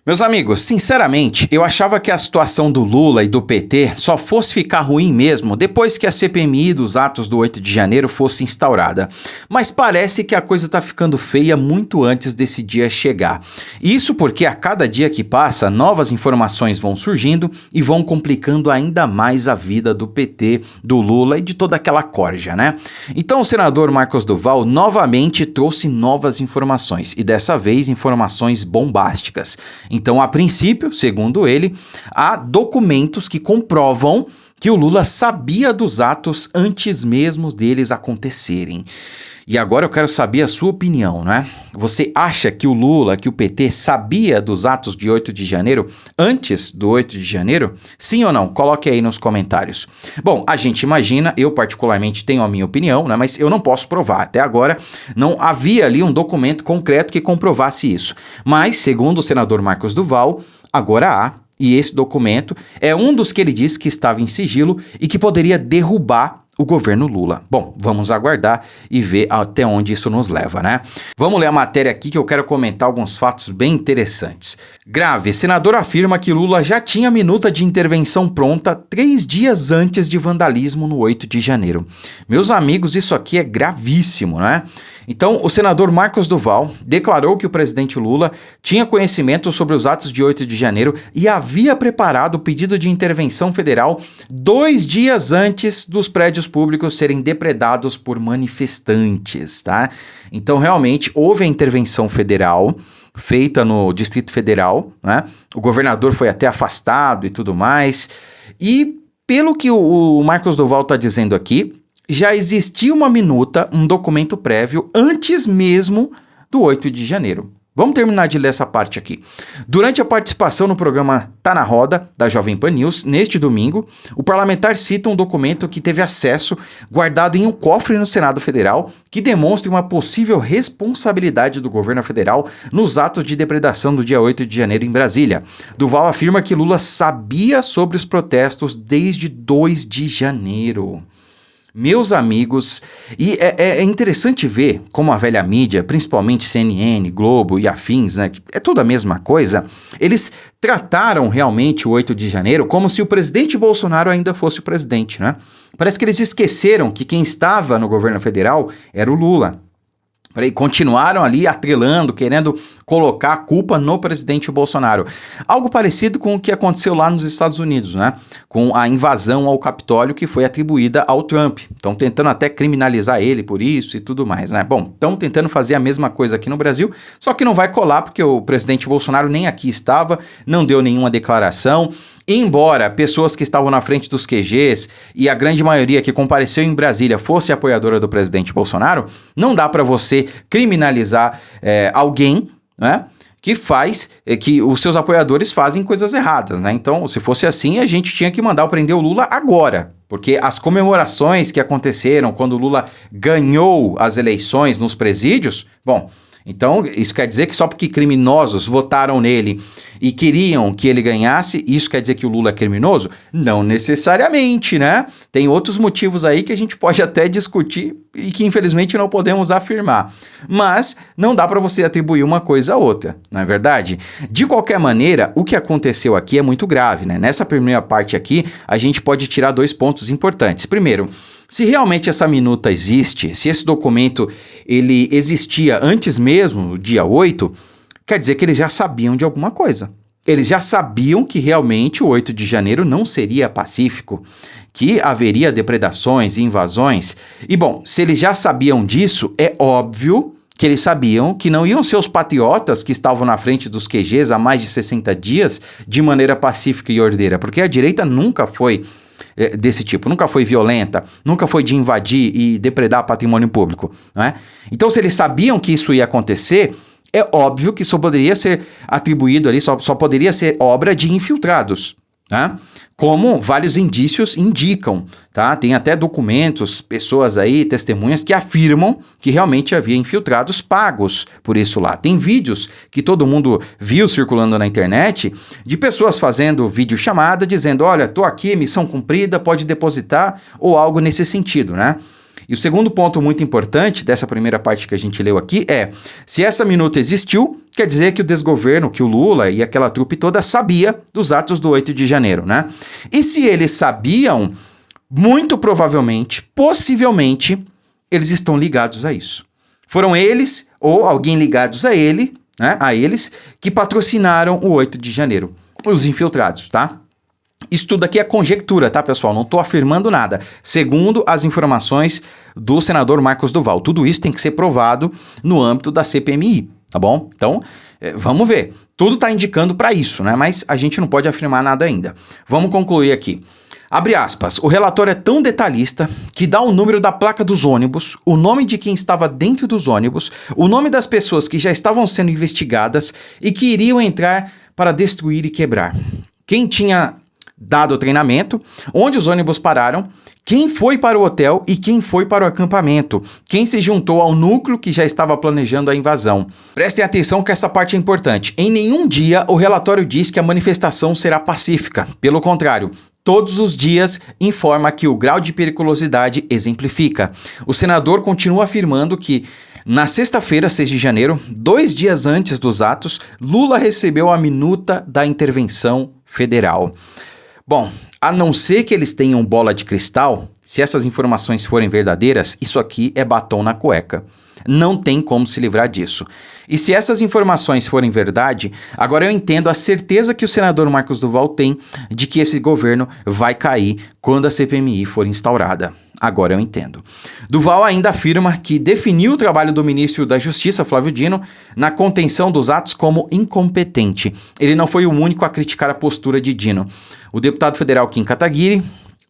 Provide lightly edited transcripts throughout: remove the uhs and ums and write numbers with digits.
Meus amigos, sinceramente, eu achava que a situação do Lula e do PT só fosse ficar ruim mesmo depois que a CPMI dos atos do 8 de janeiro fosse instaurada. Mas parece que a coisa tá ficando feia muito antes desse dia chegar. Isso porque a cada dia que passa, novas informações vão surgindo e vão complicando ainda mais a vida do PT, do Lula e de toda aquela corja, né? Então o senador Marcos Duval novamente trouxe novas informações e dessa vez informações bombásticas. Então, a princípio, segundo ele, há documentos que comprovam que o Lula sabia dos atos antes mesmo deles acontecerem. E agora eu quero saber a sua opinião, né? Você acha que o Lula, que o PT sabia dos atos de 8 de janeiro antes do 8 de janeiro? Sim ou não? Coloque aí nos comentários. Bom, a gente imagina, eu particularmente tenho a minha opinião, né? Mas eu não posso provar. Até agora não havia ali um documento concreto que comprovasse isso. Mas, segundo o senador Marcos Duval, agora há. E esse documento é um dos que ele disse que estava em sigilo e que poderia derrubar o governo Lula. Bom, vamos aguardar e ver até onde isso nos leva, né? Vamos ler a matéria aqui que eu quero comentar alguns fatos bem interessantes. Grave, senador afirma que Lula já tinha minuta de intervenção pronta 3 dias antes de vandalismo no 8 de janeiro. Meus amigos, isso aqui é gravíssimo, né? Então, o senador Marcos Duval declarou que o presidente Lula tinha conhecimento sobre os atos de 8 de janeiro e havia preparado o pedido de intervenção federal 2 dias antes dos prédios públicos serem depredados por manifestantes, tá? Então, realmente, houve a intervenção federal feita no Distrito Federal, né? O governador foi até afastado e tudo mais. E, pelo que o Marcos Duval está dizendo aqui, já existia uma minuta, um documento prévio, antes mesmo do 8 de janeiro. Vamos terminar de ler essa parte aqui. Durante a participação no programa Tá na Roda, da Jovem Pan News, neste domingo, o parlamentar cita um documento que teve acesso guardado em um cofre no Senado Federal que demonstra uma possível responsabilidade do governo federal nos atos de depredação do dia 8 de janeiro em Brasília. Duval afirma que Lula sabia sobre os protestos desde 2 de janeiro. Meus amigos, e é interessante ver como a velha mídia, principalmente CNN, Globo e afins, né, é tudo a mesma coisa, eles trataram realmente o 8 de janeiro como se o presidente Bolsonaro ainda fosse o presidente, né? Parece que eles esqueceram que quem estava no governo federal era o Lula. Continuaram ali atrelando, querendo colocar a culpa no presidente Bolsonaro. Algo parecido com o que aconteceu lá nos Estados Unidos, né? Com a invasão ao Capitólio que foi atribuída ao Trump. Estão tentando até criminalizar ele por isso e tudo mais, né? Bom, estão tentando fazer a mesma coisa aqui no Brasil, só que não vai colar porque o presidente Bolsonaro nem aqui estava, não deu nenhuma declaração. Embora pessoas que estavam na frente dos QGs e a grande maioria que compareceu em Brasília fosse apoiadora do presidente Bolsonaro, não dá para você criminalizar alguém, né, que os seus apoiadores fazem coisas erradas, né? Então, se fosse assim, a gente tinha que mandar prender o Lula agora, porque as comemorações que aconteceram quando o Lula ganhou as eleições nos presídios, bom, então isso quer dizer que só porque criminosos votaram nele e queriam que ele ganhasse, isso quer dizer que o Lula é criminoso? Não necessariamente, né? Tem outros motivos aí que a gente pode até discutir e que infelizmente não podemos afirmar. Mas não dá para você atribuir uma coisa a outra, não é verdade? De qualquer maneira, o que aconteceu aqui é muito grave, né? Nessa primeira parte aqui, a gente pode tirar 2 pontos importantes. Primeiro, se realmente essa minuta existe, se esse documento ele existia antes mesmo, no dia 8, quer dizer que eles já sabiam de alguma coisa. Eles já sabiam que realmente o 8 de janeiro não seria pacífico, que haveria depredações e invasões. E bom, se eles já sabiam disso, é óbvio que eles sabiam que não iam ser os patriotas que estavam na frente dos QGs há mais de 60 dias de maneira pacífica e ordeira, porque a direita nunca foi desse tipo, nunca foi violenta, nunca foi de invadir e depredar patrimônio público, né? Então, se eles sabiam que isso ia acontecer, é óbvio que só poderia ser atribuído ali, só poderia ser obra de infiltrados, tá? Como vários indícios indicam, tá? Tem até documentos, pessoas aí, testemunhas que afirmam que realmente havia infiltrados pagos por isso lá. Tem vídeos que todo mundo viu circulando na internet de pessoas fazendo videochamada dizendo, olha, tô aqui, missão cumprida, pode depositar, ou algo nesse sentido, né? E o segundo ponto muito importante dessa primeira parte que a gente leu aqui é, se essa minuta existiu, quer dizer que o desgoverno, que o Lula e aquela trupe toda sabia dos atos do 8 de janeiro, né? E se eles sabiam, muito provavelmente, possivelmente, eles estão ligados a isso. Foram eles, ou alguém ligados a ele, né, a eles, que patrocinaram o 8 de janeiro. Os infiltrados, tá? Isso tudo aqui é conjectura, tá, pessoal? Não estou afirmando nada. Segundo as informações do senador Marcos Duval. Tudo isso tem que ser provado no âmbito da CPMI, tá bom? Então, vamos ver. Tudo está indicando para isso, né? Mas a gente não pode afirmar nada ainda. Vamos concluir aqui. Abre aspas, o relatório é tão detalhista que dá o número da placa dos ônibus, o nome de quem estava dentro dos ônibus, o nome das pessoas que já estavam sendo investigadas e que iriam entrar para destruir e quebrar. Quem tinha dado o treinamento, onde os ônibus pararam, quem foi para o hotel e quem foi para o acampamento, quem se juntou ao núcleo que já estava planejando a invasão. Prestem atenção que essa parte é importante. Em nenhum dia o relatório diz que a manifestação será pacífica. Pelo contrário, todos os dias informa que o grau de periculosidade exemplifica. O senador continua afirmando que na sexta-feira, 6 de janeiro, 2 dias antes dos atos, Lula recebeu a minuta da intervenção federal. Bom, a não ser que eles tenham bola de cristal, se essas informações forem verdadeiras, isso aqui é batom na cueca. Não tem como se livrar disso. E se essas informações forem verdade, agora eu entendo a certeza que o senador Marcos Duval tem de que esse governo vai cair quando a CPMI for instaurada. Agora eu entendo. Duval ainda afirma que definiu o trabalho do ministro da Justiça, Flávio Dino, na contenção dos atos como incompetente. Ele não foi o único a criticar a postura de Dino. O deputado federal Kim Kataguiri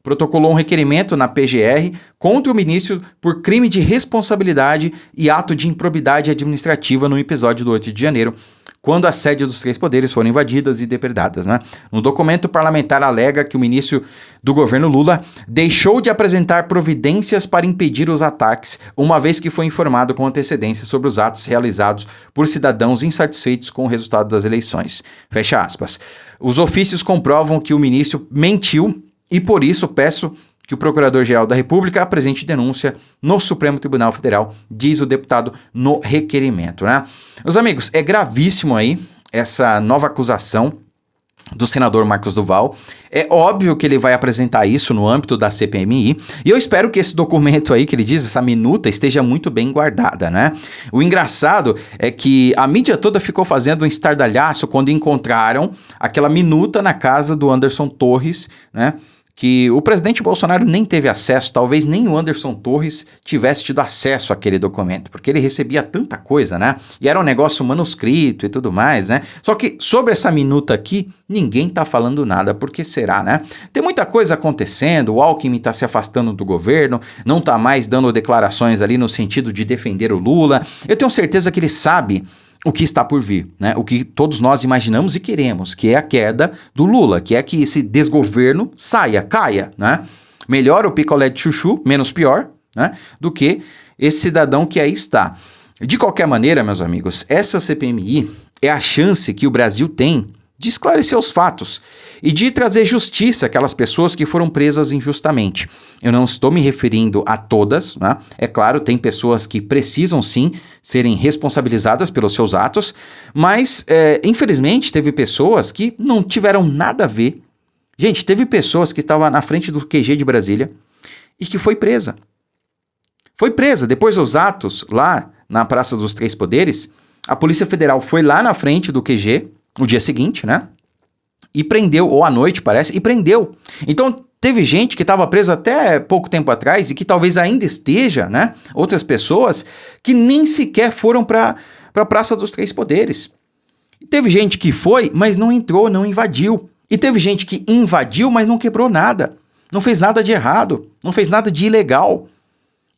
protocolou um requerimento na PGR contra o ministro por crime de responsabilidade e ato de improbidade administrativa no episódio do 8 de janeiro, quando as sedes dos 3 poderes foram invadidas e depredadas, né? No documento parlamentar alega que o ministro do governo Lula deixou de apresentar providências para impedir os ataques, uma vez que foi informado com antecedência sobre os atos realizados por cidadãos insatisfeitos com o resultado das eleições. Fecha aspas. Os ofícios comprovam que o ministro mentiu e por isso peço que o Procurador-Geral da República apresente denúncia no Supremo Tribunal Federal, diz o deputado no requerimento, né? Meus amigos, é gravíssimo aí essa nova acusação do senador Marcos Duval. É óbvio que ele vai apresentar isso no âmbito da CPMI e eu espero que esse documento aí que ele diz, essa minuta, esteja muito bem guardada, né? O engraçado é que a mídia toda ficou fazendo um estardalhaço quando encontraram aquela minuta na casa do Anderson Torres, né? Que o presidente Bolsonaro nem teve acesso, talvez nem o Anderson Torres tivesse tido acesso àquele documento, porque ele recebia tanta coisa, né? E era um negócio manuscrito e tudo mais, né? Só que sobre essa minuta aqui, ninguém tá falando nada, por que será, né? Tem muita coisa acontecendo, o Alckmin tá se afastando do governo, não tá mais dando declarações ali no sentido de defender o Lula. Eu tenho certeza que ele sabe o que está por vir, né? O que todos nós imaginamos e queremos, que é a queda do Lula, que é que esse desgoverno caia, né? Melhor o picolé de chuchu, menos pior, né? Do que esse cidadão que aí está. De qualquer maneira, meus amigos, essa CPMI é a chance que o Brasil tem de esclarecer os fatos e de trazer justiça àquelas pessoas que foram presas injustamente. Eu não estou me referindo a todas, né? É claro, tem pessoas que precisam sim serem responsabilizadas pelos seus atos, mas infelizmente teve pessoas que não tiveram nada a ver. Gente, teve pessoas que estavam na frente do QG de Brasília e que foi presa. Foi presa. Depois dos atos lá na Praça dos Três Poderes, a Polícia Federal foi lá na frente do QG no dia seguinte, né? E prendeu, ou à noite, parece, e prendeu. Então, teve gente que estava presa até pouco tempo atrás e que talvez ainda esteja, né? Outras pessoas que nem sequer foram para a Praça dos Três Poderes. E teve gente que foi, mas não entrou, não invadiu. E teve gente que invadiu, mas não quebrou nada. Não fez nada de errado, não fez nada de ilegal.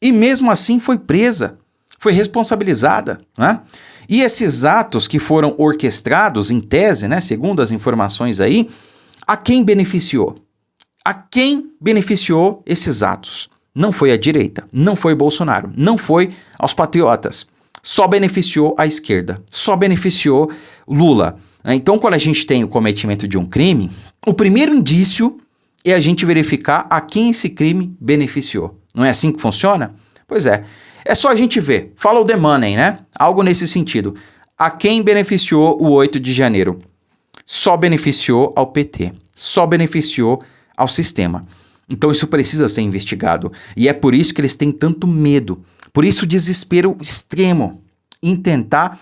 E mesmo assim foi presa, foi responsabilizada, né? E esses atos que foram orquestrados, em tese, né, segundo as informações aí, a quem beneficiou? A quem beneficiou esses atos? Não foi a direita, não foi Bolsonaro, não foi aos patriotas. Só beneficiou a esquerda, só beneficiou Lula. Então, quando a gente tem o cometimento de um crime, o primeiro indício é a gente verificar a quem esse crime beneficiou. Não é assim que funciona? Pois é só a gente ver. Follow the money, né? Algo nesse sentido. A quem beneficiou o 8 de janeiro? Só beneficiou ao PT, só beneficiou ao sistema. Então isso precisa ser investigado. E é por isso que eles têm tanto medo, por isso o desespero extremo em tentar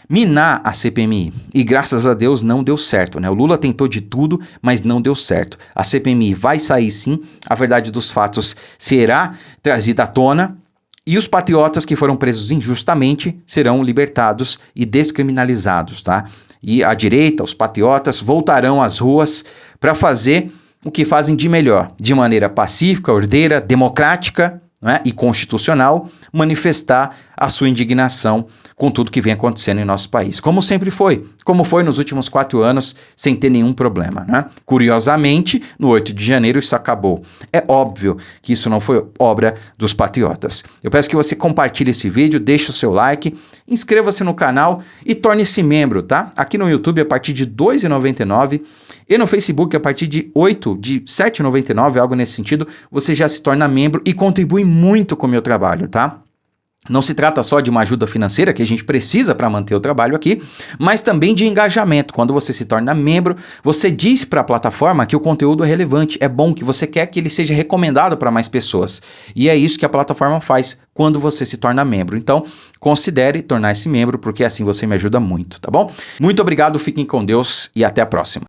minar a CPMI. E graças a Deus não deu certo, né? O Lula tentou de tudo, mas não deu certo. A CPMI vai sair sim, a verdade dos fatos será trazida à tona, e os patriotas que foram presos injustamente serão libertados e descriminalizados, tá? E a direita, os patriotas, voltarão às ruas para fazer o que fazem de melhor, de maneira pacífica, ordeira, democrática, né, e constitucional, manifestar a sua indignação com tudo que vem acontecendo em nosso país. Como sempre foi, como foi nos últimos 4 anos, sem ter nenhum problema, né? Curiosamente, no 8 de janeiro isso acabou. É óbvio que isso não foi obra dos patriotas. Eu peço que você compartilhe esse vídeo, deixe o seu like, inscreva-se no canal e torne-se membro, tá? Aqui no YouTube a partir de R$ 2,99 e no Facebook a partir de R$ 7,99, algo nesse sentido, você já se torna membro e contribui muito com o meu trabalho, tá? Não se trata só de uma ajuda financeira que a gente precisa para manter o trabalho aqui, mas também de engajamento. Quando você se torna membro, você diz para a plataforma que o conteúdo é relevante, é bom, que você quer que ele seja recomendado para mais pessoas. E é isso que a plataforma faz quando você se torna membro. Então, considere tornar-se membro, porque assim você me ajuda muito, tá bom? Muito obrigado, fiquem com Deus e até a próxima.